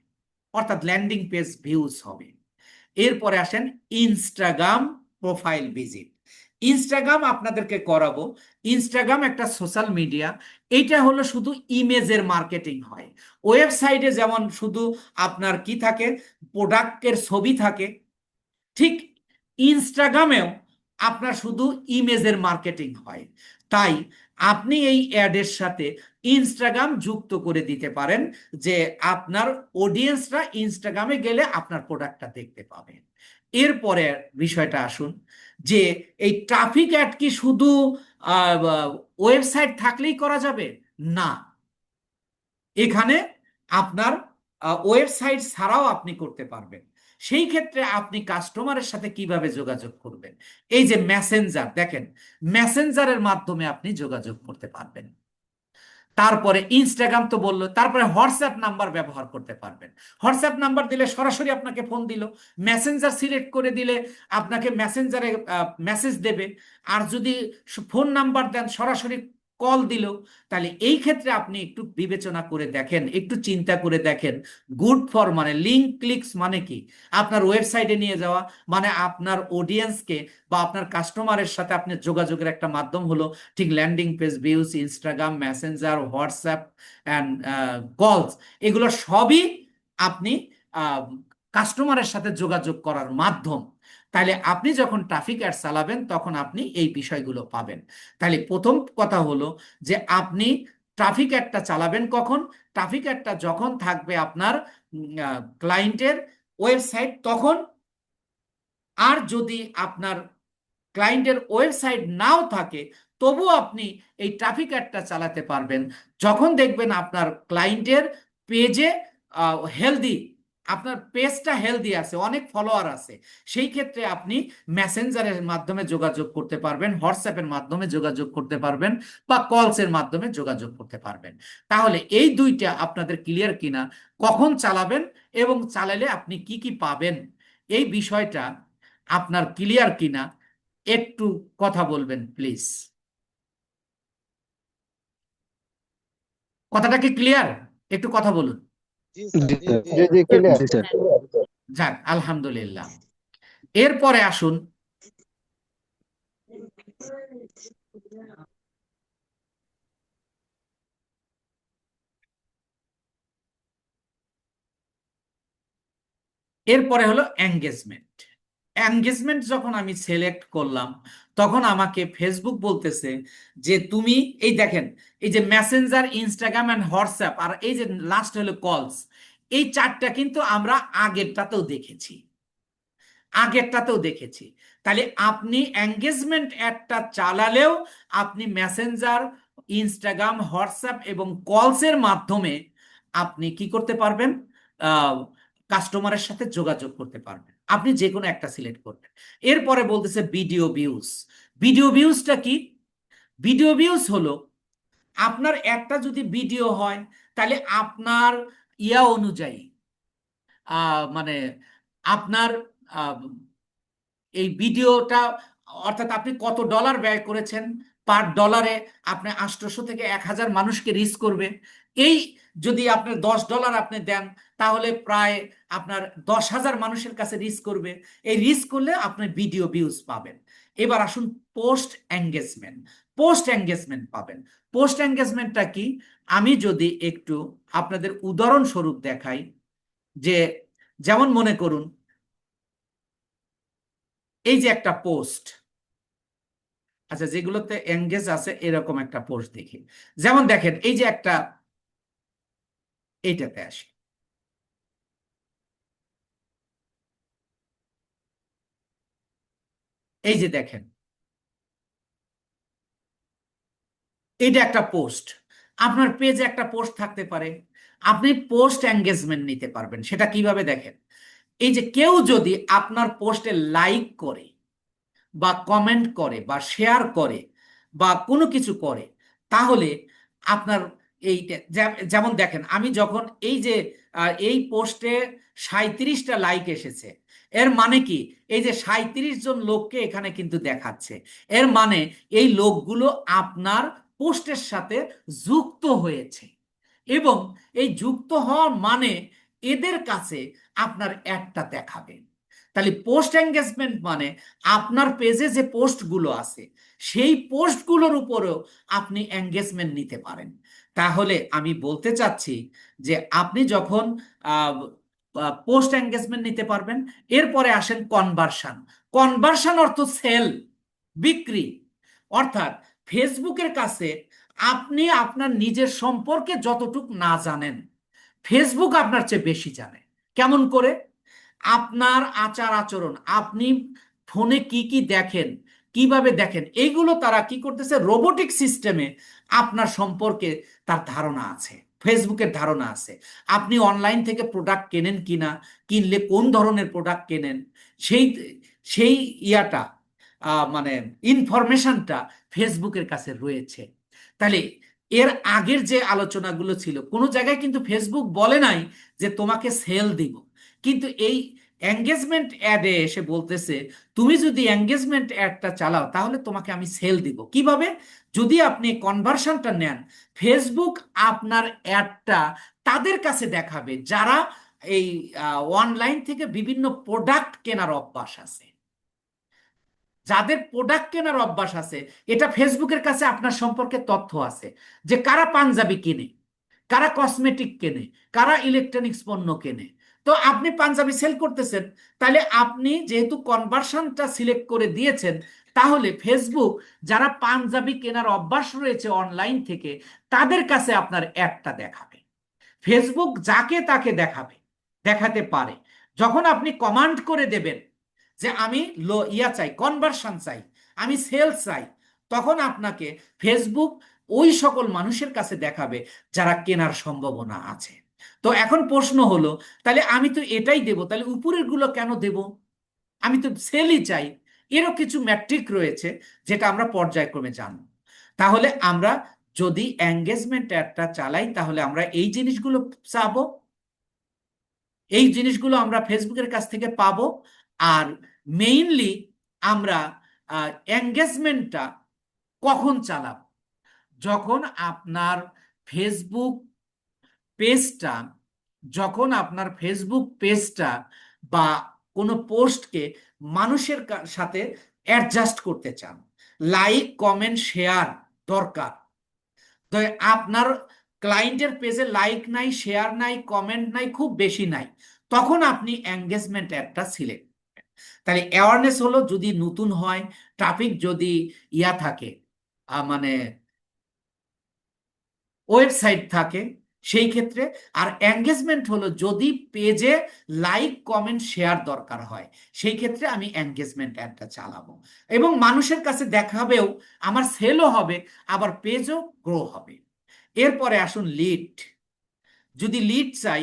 অর্থাৎ ল্যান্ডিং পেজ ভিউজ হবে। এরপরে আসেন ইনস্টাগ্রাম প্রোফাইল ভিজিট। ইনস্টাগ্রাম আপনাদেরকে করাবো। ইনস্টাগ্রাম একটা সোশ্যাল মিডিয়া, এটা হলো শুধু ইমেজের মার্কেটিং হয়। ওয়েবসাইটে যেমন শুধু আপনার কি থাকে, প্রোডাক্টের ছবি থাকে, ঠিক ইনস্টাগ্রামেও আপনার শুধু ইমেজের মার্কেটিং হয়। তাই আপনি এই অ্যাডের সাথে ইনস্টাগ্রাম যুক্ত করে দিতে পারেন, যে আপনার অডিয়েন্সরা ইনস্টাগ্রামে গেলে আপনার প্রোডাক্টটা দেখতে পাবে। এরপরে বিষয়টা আসুন, যে এই ট্রাফিক অ্যাড কি শুধু ওয়েবসাইট থাকলেই করা যাবে? না, এখানে আপনার ওয়েবসাইট ছাড়াও আপনি করতে পারবেন। সেই ক্ষেত্রে আপনি কাস্টমারের সাথে কিভাবে যোগাযোগ করবেন? এই যে মেসেঞ্জার, দেখেন মেসেঞ্জারের মাধ্যমে আপনি যোগাযোগ করতে পারবেন। তারপরে ইনস্টাগ্রাম তো বললো, তারপরে হোয়াটসঅ্যাপ নাম্বার ব্যবহার করতে পারবেন। হোয়াটসঅ্যাপ নাম্বার দিলে সরাসরি আপনাকে ফোন দিল, মেসেঞ্জার সিলেক্ট করে দিলে আপনাকে মেসেঞ্জারে মেসেজ দেবে, আর যদি ফোন নাম্বার দেন সরাসরি কল দিল। তাহলে এই ক্ষেত্রে আপনি একটু বিবেচনা করে দেখেন, একটু চিন্তা করে দেখেন, গুড ফর মানে লিঙ্ক ক্লিকস মানে কি, আপনার ওয়েবসাইটে নিয়ে যাওয়া, মানে আপনার অডিয়েন্সকে বা আপনার কাস্টমারের সাথে আপনার যোগাযোগের একটা মাধ্যম হলো ঠিক landing page views, Instagram, Messenger, WhatsApp and কলস, এগুলো সবই আপনি কাস্টমারের সাথে যোগাযোগ করার মাধ্যম। তাহলে আপনি যখন ট্রাফিক অ্যাড চালাবেন তখন আপনি এই বিষয়গুলো পাবেন। তাহলে প্রথম কথা হলো যে আপনি ট্রাফিক অ্যাডটা চালাবেন কখন? ট্রাফিক অ্যাডটা যখন থাকবে আপনার ক্লায়েন্টের ওয়েবসাইট তখন। আর যদি আপনার ক্লায়েন্টের ওয়েবসাইট নাও থাকে, তবু আপনি এই ট্রাফিক অ্যাডটা চালাতে পারবেন যখন দেখবেন আপনার ক্লায়েন্টের পেজে হেলদি, আপনার পেজটা হেলদি আছে, অনেক ফলোয়ার আছে। সেই ক্ষেত্রে আপনি মেসেঞ্জারের মাধ্যমে যোগাযোগ করতে পারবেন, হোয়াটসঅ্যাপের মাধ্যমে যোগাযোগ করতে পারবেন, বা কলসের মাধ্যমে যোগাযোগ করতে পারবেন। তাহলে এই দুইটা আপনাদের ক্লিয়ার কিনা, কখন চালাবেন এবং চালালে আপনি কি কি পাবেন, এই বিষয়টা আপনার ক্লিয়ার কিনা একটু কথা বলবেন প্লিজ। কথাটা কি ক্লিয়ার? একটু কথা বলুন। জি স্যার, জি জি ক্লিয়ার। জি স্যার। যাক, আলহামদুলিল্লাহ। এরপরে আসুন এরপরে হলো এঙ্গেজমেন্ট। এঙ্গেজমেন্ট যখন আমি সিলেক্ট করলাম, তখন আমাকে ফেসবুক বলতেছে যে তুমি এই দেখেন, এই যে মেসেঞ্জার, ইনস্টাগ্রাম এন্ড হোয়াটসঅ্যাপ, আর এই যে লাস্ট হলো কলস, এই চারটা কিন্তু আমরা আগেরটাতেও দেখেছি, আগেরটাতেও দেখেছি। তাহলে আপনি এঙ্গেজমেন্ট অ্যাডটা চালালেও আপনি মেসেঞ্জার, ইনস্টাগ্রাম, হোয়াটসঅ্যাপ এবং কলসের মাধ্যমে আপনি কি করতে পারবেন, কাস্টমারের সাথে যোগাযোগ করতে পারবেন। আপনি যে কোনো একটা সিলেক্ট করবেন। এরপরে বলতেছে ভিডিও ভিউজ। ভিডিও ভিউজটা কি? ভিডিও ভিউজ হলো আপনার একটা যদি ভিডিও হয়, তাহলে আপনার ইয়া অনুযায়ী, মানে আপনার আহ, এই ভিডিওটা, অর্থাৎ আপনি কত ডলার ব্যয় করেছেন, পার ডলারে আপনি 800 থেকে 1000 মানুষকে রিচ করবে। এই যদি আপনি $10 আপনি দেন, তাহলে প্রায় আপনার 10,000 মানুষের কাছে রিচ করবে। এই রিচ করলে আপনি ভিডিও ভিউজ পাবেন। এবার আসুন পোস্ট এঙ্গেজমেন্ট। পোস্ট এঙ্গেজমেন্ট পাবেন। পোস্ট এঙ্গেজমেন্টটা কি? আমি যদি একটু আপনাদের উদাহরণস্বরূপ দেখাই, যে যেমন মনে করুন এই যে একটা পোস্ট, আচ্ছা যেগুলোতে এঙ্গেজ আছে এরকম একটা পোস্ট দেখি। যেমন দেখেন এই যে একটা, এইটাতে আসি, এই যে দেখেন এইটা একটা পোস্ট। আপনার পেজে একটা পোস্ট থাকতে পারে, আপনি পোস্ট এঙ্গেজমেন্ট নিতে পারবেন। সেটা কিভাবে দেখেন, এই যে কেউ যদি আপনার পোস্টে লাইক করে বা কমেন্ট করে বা শেয়ার করে বা কোনো কিছু করে, তাহলে আপনার এইটা যেমন দেখেন, আমি যখন এই যে এই পোস্টে 37টা লাইক এসেছে, এর মানে কি, এই যে 37 জন লোককে এখানে কিন্তু দেখাচ্ছে। এর মানে এই লোকগুলো আপনার পোস্টের সাথে যুক্ত হয়েছে, এবং এই যুক্ত হওয়ার মানে এদের কাছে আপনার অ্যাডটা দেখাবে। তাহলে পোস্ট এঙ্গেজমেন্ট মানে আপনার পেজে যে পোস্টগুলো আছে, সেই পোস্টগুলোর উপরেও আপনি এঙ্গেজমেন্ট নিতে পারেন। তাহলে আমি বলতে চাচ্ছি যে আপনি যখন পোস্ট এঙ্গেজমেন্ট নিতে পারবেন, এরপরে আসেন কনভার্সন। কনভার্সন অর্থ সেল, বিক্রি। অর্থাৎ ফেসবুকের কাছে আপনি আপনার নিজের সম্পর্কে যতটুকু না জানেন, ফেসবুক আপনার চেয়ে বেশি জানে। কেমন করে? আপনার আচার আচরণ, আপনি ফোনে কি কি দেখেন, কিভাবে দেখেন, এইগুলো তারা কি করতেছে, রোবোটিক সিস্টেমে আপনার সম্পর্কে তার ধারণা আছে, ফেসবুকের ধারণা আছে। আপনি অনলাইন থেকে প্রোডাক্ট কেনেন কিনা, কিনলে কোন ধরনের প্রোডাক্ট কেনেন, সেই সেই ইয়াটা, মানে ইনফরমেশনটা ফেসবুকের কাছে রয়েছে। তাহলে এর আগের যে আলোচনাগুলো ছিল, কোনো জায়গায় কিন্তু ফেসবুক বলে নাই যে তোমাকে সেল দিব, কিন্তু এই এঙ্গেজমেন্ট অ্যাডে এসে বলতেছে তুমি যদি এঙ্গেজমেন্ট অ্যাডটা চালাও তাহলে তোমাকে আমি সেল দিব। কিভাবে? যদি আপনি কনভার্সনটা নেন, ফেসবুক আপনার অ্যাডটা তাদের কাছে দেখাবে যারা এই অনলাইন থেকে বিভিন্ন প্রোডাক্ট কেনার অভ্যাস আছে। যাদের প্রোডাক্ট কেনার অভ্যাস আছে, এটা ফেসবুকের কাছে আপনার সম্পর্কে তথ্য আছে, যে কারা পাঞ্জাবি কিনে, কারা কসমেটিক কেনে, কারা ইলেকট্রনিক্স পণ্য কেনে। তো আপনি পাঞ্জাবি সেল করতেছেন, তাহলে আপনি যেহেতু কনভার্সনটা সিলেক্ট করে দিয়েছেন, তাহলে ফেসবুক যারা পাঞ্জাবি কেনার অভ্যাস রয়েছে অনলাইন থেকে, তাদের কাছে আপনার অ্যাডটা দেখাবে। ফেসবুক যাকে তাকে দেখাবে, দেখাতে পারে। যখন আপনি কমান্ড করে দেবেন যে আমি ইয়া চাই, কনভার্সন চাই, আমি সেলস চাই, তখন আপনাকে ফেসবুক ওই সকল মানুষের কাছে দেখাবে যারা কেনার সম্ভাবনা আছে। তো এখন প্রশ্ন হলো, তাহলে আমি তো এটাই দেব, তাহলে উপরের গুলো কেন দেব? আমি তো সেলই চাই। এরও কিছু ম্যাট্রিক রয়েছে যেটা আমরা পর্যায়ক্রমে জানব। তাহলে আমরা যদি এঙ্গেজমেন্ট অ্যাডটা চালাই, তাহলে আমরা এই জিনিসগুলো চাবো, এই জিনিসগুলো আমরা ফেসবুকের কাছ থেকে পাবো। আর মেইনলি আমরা এঙ্গেজমেন্টটা কখন চালাবো? যখন আপনার ফেসবুক পেজটা, যখন আপনার ফেসবুক পেজটা বা কোনো পোস্টকে মানুষের সাথে অ্যাডজাস্ট করতে চান, লাইক কমেন্ট শেয়ার দরকার। তো আপনার ক্লায়েন্টের পেজে লাইক নাই, শেয়ার নাই, কমেন্ট নাই, খুব বেশি নাই, তখন আপনি এঙ্গেজমেন্ট অ্যাডটা সিলেক্ট। তাহলে অ্যাওয়ারনেস হলো যদি নতুন হয়, ট্রাফিক যদি থাকে, মানে ওয়েবসাইট থাকে সেই ক্ষেত্রে। আর এঙ্গেজমেন্ট হলো যদি পেজে লাইক কমেন্ট শেয়ার দরকার হয়, সেই ক্ষেত্রে আমি এঙ্গেজমেন্ট অ্যাডটা চালাবো এবং মানুষের কাছে দেখাবেও, আমার সেলও হবে, আবার পেজও গ্রো হবে। এরপরে আসুন লিড। যদি লিড চাই,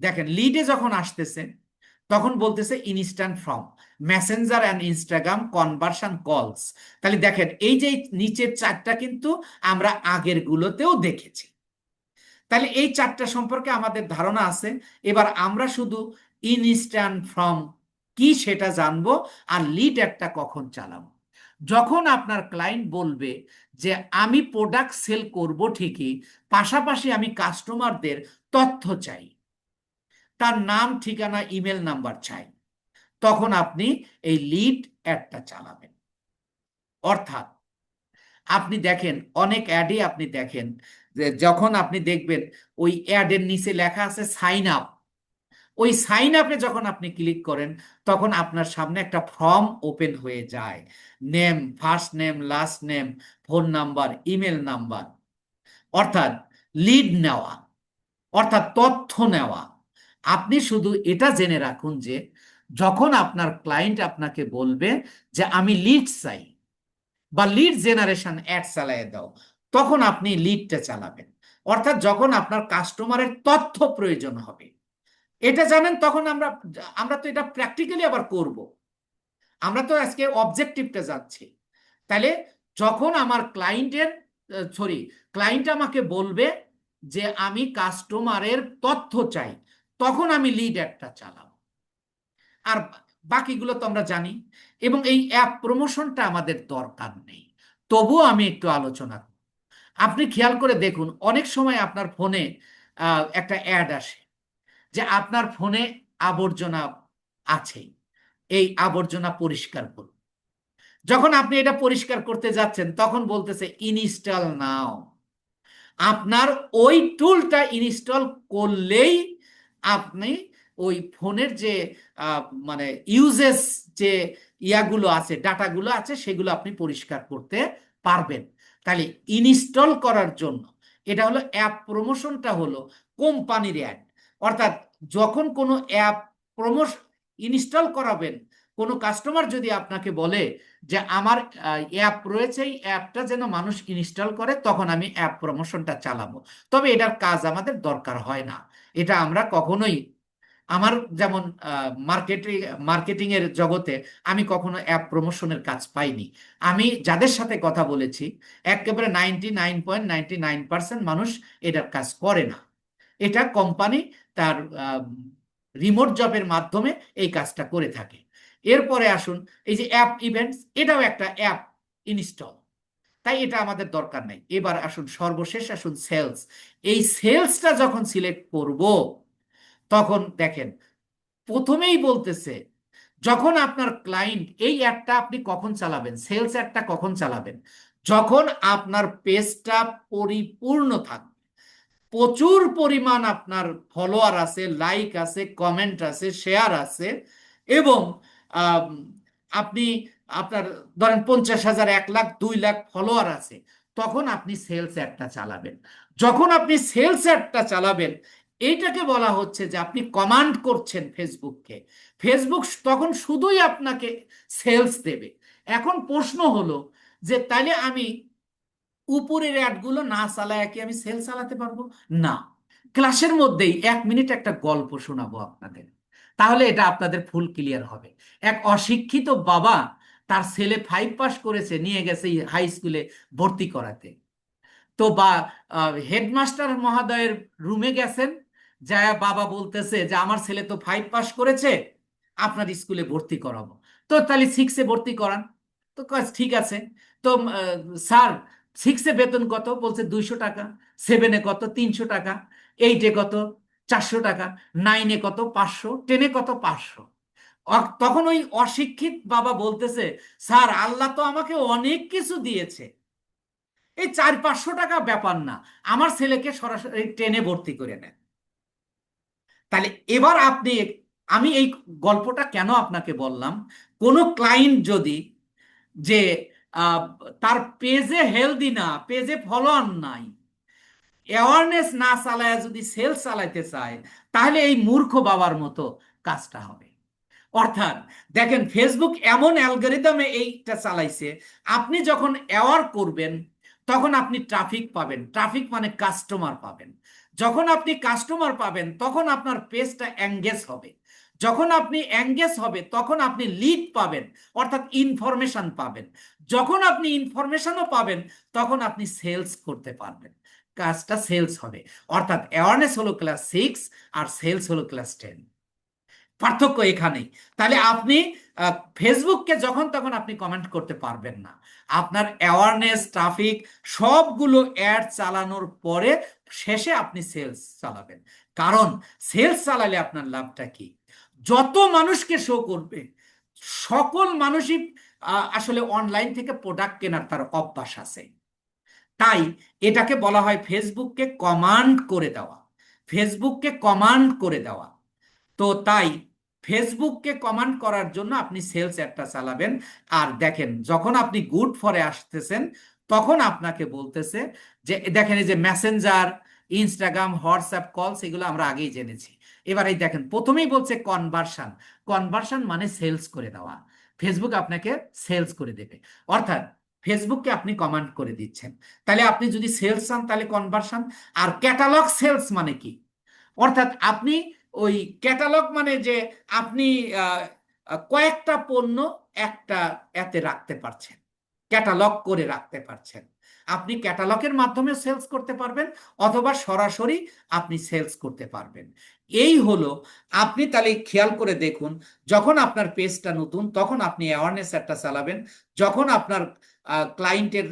দেখেন লিডে যখন আসতেছে তখন বলতেছে instant from Messenger and Instagram conversion কলস। তাহলে দেখেন এই যে নিচের চারটা কিন্তু আমরা আগের গুলোতেও দেখেছি। তাহলে এই চারটা সম্পর্কে আমাদের ধারণা আছে। এবার আমরা শুধু ইনস্ট্যান্ট ফ্রম কি সেটা জানবো, আর লিড একটা কখন চালাবো। যখন আপনার ক্লায়েন্ট বলবে যে আমি প্রোডাক্ট সেল করব ঠিকই, পাশাপাশি আমি কাস্টমারদের তথ্য চাই, তার নাম, ঠিকানা, ইমেল নাম্বার চাই, তখন আপনি এই লিড অ্যাডটা চালাবেন। অর্থাৎ আপনি দেখেন অনেক অ্যাডে আপনি দেখেন যে যখন আপনি দেখবেন ওই অ্যাডের নিচে লেখা আছে সাইন আপ, ওই সাইন আপে যখন আপনি ক্লিক করেন তখন আপনার সামনে একটা ফর্ম ওপেন হয়ে যায়, name, first name, last name, phone number, email number, অর্থাৎ লিড নেওয়া, অর্থাৎ তথ্য নেওয়া। আপনি শুধু এটা জেনে রাখুন যে যখন আপনার ক্লায়েন্ট আপনাকে বলবে যে আমি লিড চাই বা লিড জেনারেশন অ্যাড চালিয়ে দাও, তখন আপনি লিডটা চালাবেন। অর্থাৎ যখন আপনার কাস্টমারের তথ্য প্রয়োজন হবে, এটা জানেন, তখন আমরা আমরা তো এটা প্র্যাকটিক্যালি আবার করব। আমরা তো আজকে অবজেক্টিভটা যাচ্ছি। তাহলে যখন আমার ক্লায়েন্ট আমাকে বলবে যে আমি কাস্টমারের তথ্য চাই, তখন আমি লিড একটা চালাবো। আর বাকিগুলো তো আমরা জানি। এবং এই অ্যাপ প্রমোশনটা আমাদের দরকার নেই, তবুও আমি একটু আলোচনা করব। আপনি খেয়াল করে দেখুন অনেক সময় আপনার ফোনে একটা অ্যাড আসে যে আপনার ফোনে আবর্জনা আছে, এই আবর্জনা পরিষ্কার করুন। যখন আপনি এটা পরিষ্কার করতে যাচ্ছেন তখন বলতেছে ইনস্টল নাও। আপনার ওই টুলটা ইনস্টল করলেই আপনি ওই ফোনের যে আহ, মানে ইউজেস যে ইয়াগুলো আছে, ডাটাগুলো আছে, সেগুলো আপনি পরিষ্কার করতে পারবেন। তাহলে ইনস্টল করার জন্য এটা হলো অ্যাপ প্রমোশনটা হলো কোম্পানির অ্যাড। অর্থাৎ যখন কোনো অ্যাপ প্রমোশন ইনস্টল করাবেন, কোনো কাস্টমার যদি আপনাকে বলে যে আমার অ্যাপ রয়েছে, এই অ্যাপটা যেন মানুষ ইনস্টল করে, তখন আমি অ্যাপ প্রমোশনটা চালাবো। তবে এটার কাজ আমাদের দরকার হয় না। এটা আমরা কখনোই, আমার যেমন মার্কেটিং এর জগতে আমি কখনো অ্যাপ প্রমোশনের কাজ পাইনি। আমি যাদের সাথে কথা বলেছি একেবারে 99.99% মানুষ এটার কাজ করে না। এটা কোম্পানি তার রিমোট জবের মাধ্যমে এই কাজটা করে থাকে। এরপরে আসুন এই যে অ্যাপ ইভেন্টস, এটাও একটা অ্যাপ ইনস্টল, তাই এটা আমাদের দরকার নেই। এবার আসুন সর্বশেষ আসুন সেলস। এই সেলসটা যখন সিলেক্ট করব তখন দেখেন প্রথমেই বলতেছে যখন আপনার ক্লায়েন্ট এই অ্যাডটা আপনি কখন চালাবেন, সেলস অ্যাডটা কখন চালাবেন, যখন আপনার পেজটা পরিপূর্ণ থাকবে, প্রচুর পরিমাণ আপনার ফলোয়ার আছে, লাইক আছে, কমেন্ট আছে, শেয়ার আছে, এবং আম, আপনি আপনার ধরেন 50,000, 1 লাখ, 2 লাখ ফলোয়ার আছে, তখন আপনি সেলস অ্যাডটা চালাবেন। যখন আপনি সেলস অ্যাডটা চালাবেন, এইটাকে বলা হচ্ছে যে আপনি কমান্ড করছেন ফেসবুককে। ফেসবুক তখন শুধুই আপনাকে সেলস দেবে। এখন প্রশ্ন হলো যে তাইলে আমি উপরের অ্যাডগুলো না চালায় কি আমি সেল চালাতে পারবো? না। ক্লাসের মধ্যেই 1 মিনিট একটা গল্প শোনাবো আপনাদের, তাহলে এটা আপনাদের ফুল ক্লিয়ার হবে। এক অশিক্ষিত বাবা তার ছেলে 5 পাস করেছে, নিয়ে গেছে হাই স্কুলে ভর্তি করাতে। তো হেডমাস্টার মহোদয়ের রুমে গেছেন, যা বাবা বলতেছে যে আমার ছেলে তো 5 পাস করেছে, আপনার স্কুলে ভর্তি করাবো, তো তাহলে 6-এ ভর্তি করান। তো ঠিক আছে। তো স্যার 6-এ বেতন কত? বলছে 200 টাকা। 7-এ কত? 300 টাকা। 8-এ কত? 400 টাকা। 9-এ কত? 500। 10-এ কত? 500। তখন ওই অশিক্ষিত বাবা বলতেছে, স্যার আল্লাহ তো আমাকে অনেক কিছু দিয়েছে, এই 400-500 টাকা ব্যাপার না, আমার ছেলেকে সরাসরি ট্রেনে ভর্তি করে নেন। তাহলে এবার আপনি, আমি এই গল্পটা কেন আপনাকে বললাম, কোনো ক্লায়েন্ট যদি যে আহ, তার পেজে হেলদি না, পেজে ফলোয়ার নাই, অ্যাওয়ারনেস না চালায় যদি সেলস চালাইতে চায়, তাহলে এই মূর্খ বাবার মতো কাজটা হবে। অর্থাৎ দেখেন, ফেসবুক এমন অ্যালগরিদমে এইটা চালাইছে, আপনি যখন অ্যাওয়ার করবেন তখন আপনি ট্রাফিক পাবেন, ট্রাফিক মানে কাস্টমার পাবেন। যখন আপনি কাস্টমার পাবেন তখন আপনার পেজটা এঙ্গেজ হবে, যখন আপনি এঙ্গেজ হবে তখন আপনি লিড পাবেন, অর্থাৎ ইনফরমেশন পাবেন। যখন আপনি ইনফরমেশনও পাবেন তখন আপনি সেলস করতে পারবেন, কাজটা সেলস হবে। অর্থাৎ অ্যাওয়ারনেস হলো ক্লাস 6 আর সেলস হলো ক্লাস 10, পার্থক্য এখানেই। তাহলে আপনি ফেসবুককে যখন তখন আপনি কমেন্ট করতে পারবেন না, আপনার অ্যাওয়ারনেস ট্রাফিক সবগুলো অ্যাড চালানোর পরে শেষে আপনি সেলস চালাবেন। কারণ সেলস চালালে আপনার লাভটা কি, যত মানুষকে শো করবে, সকল মানুষই আসলে অনলাইন থেকে প্রোডাক্ট কেনার তার অভ্যাস আছে। তাই এটাকে বলা হয় ফেসবুককে কমান্ড করে দেওয়া, ফেসবুককে কমান্ড করে দেওয়া। তো তাই ফেসবুককে কমান্ড করার জন্য আপনি সেলস অ্যাডটা চালাবেন। আর দেখেন, যখন আপনি গুড ফরে আসতেছেন তখন আপনাকে বলতেছে যে দেখেন, এই যে মেসেঞ্জার, ইনস্টাগ্রাম, হোয়াটসঅ্যাপ কলস, এগুলো আমরা আগেই জেনেছি। এবার এই দেখেন, প্রথমেই বলছে কনভার্সন, কনভার্সন মানে সেলস করে দেওয়া, ফেসবুক আপনাকে সেলস করে দেবে। অর্থাৎ ফেসবুককে আপনি কমান্ড করে দিচ্ছেন। তাহলে আপনি যদি সেলস চান তাহলে কনভার্সন। আর ক্যাটালগ সেলস মানে কি, অর্থাৎ আপনি ওই ক্যাটালগ মানে যে আপনি আহ, কয়েকটা পণ্য একটা এতে রাখতে পারছেন, ক্যাটালগ করে রাখতে পারছেন। আপনি ক্যাটালগের মাধ্যমে সেলস করতে পারবেন, অথবা সরাসরি আপনি সেলস করতে পারবেন। এই হলো, আপনি তাহলে খেয়াল করে দেখুন, যখন আপনার পেজটা নতুন তখন আপনি অ্যাওয়ারনেস একটা চালাবেন, যখন আপনার ক্লায়েন্টের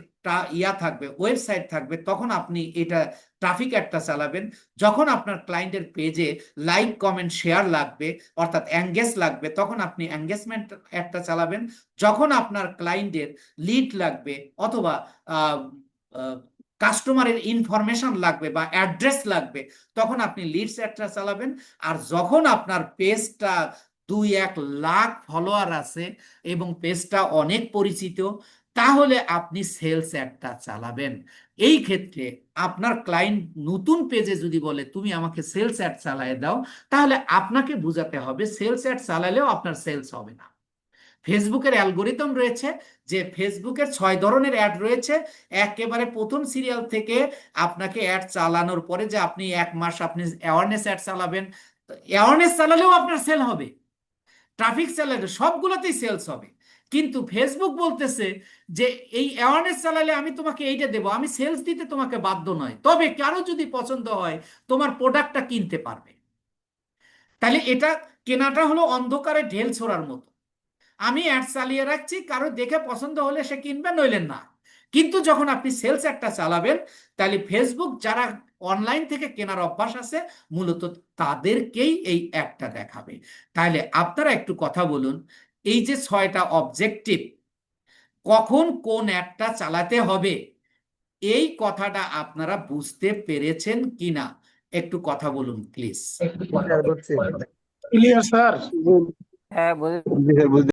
ইয়া থাকবে, ওয়েবসাইট থাকবে, তখন আপনি এটা ট্রাফিক একটা চালাবেন। যখন আপনার ক্লায়েন্টের পেজে লাইক কমেন্ট শেয়ার লাগবে, অর্থাৎ এঙ্গেজ লাগবে, তখন আপনি এঙ্গেজমেন্ট একটা চালাবেন। যখন আপনার ক্লায়েন্টের লিড লাগবে, অথবা কাস্টমারের ইনফরমেশন লাগবে বা অ্যাড্রেস লাগবে, তখন আপনি লিডস একটা চালাবেন। আর যখন আপনার পেজটা 2-1 লাখ ফলোয়ার আছে এবং পেজটা অনেক পরিচিত, তাহলে আপনি সেলস অ্যাডটা চালাবেন। এই ক্ষেত্রে আপনার ক্লায়েন্ট নতুন পেজে যদি বলে তুমি আমাকে সেলস অ্যাড চালায় দাও, তাহলে আপনাকে বুঝাতে হবে সেলস অ্যাড চালালেও আপনার সেলস হবে না। ফেসবুকের অ্যালগোরিদম রয়েছে, যে ফেসবুকের 6 ধরনের অ্যাড রয়েছে। একেবারে প্রথম সিরিয়াল থেকে আপনাকে অ্যাড চালানোর পরে যে আপনি 1 মাস আপনি অ্যাওয়ারনেস অ্যাড চালাবেন, অ্যাওয়ারনেস চালালেও আপনার সেল হবে, ট্রাফিক চালালে সবগুলোতেই সেলস হবে। কিন্তু ফেসবুক বলতেছে যে এই অ্যাওয়ারনেস চালালে আমি তোমাকে এইটা দেবো, আমি সেলস দিতে তোমাকে বাধ্য নয়, তবে কারো যদি পছন্দ হয় তোমার প্রোডাক্টটা কিনতে পারবে। তাহলে এটা কেনাটা হলো অন্ধকারে ঢেল ছোড়ার মতো, আমি অ্যাড চালিয়ে রাখছি, কারো দেখে পছন্দ হলে সে কিনবে, নইলে না। কিন্তু যখন আপনি সেলস একটা চালাবেন, তাহলে ফেসবুক যারা অনলাইন থেকে কেনার অভ্যাস আছে মূলত তাদেরকেই এই অ্যাডটা দেখাবে। তাহলে আপনারা একটু কথা বলুন, এই যে 6টা অবজেক্টিভ, কখন কোন অ্যাডটা চালাতে হবে, এই কথাটা আপনারা বুঝতে পেরেছেন কিনা একটু কথা বলুন প্লিজ। Clear sir. হ্যাঁ, বুঝে জি স্যার, বুঝতে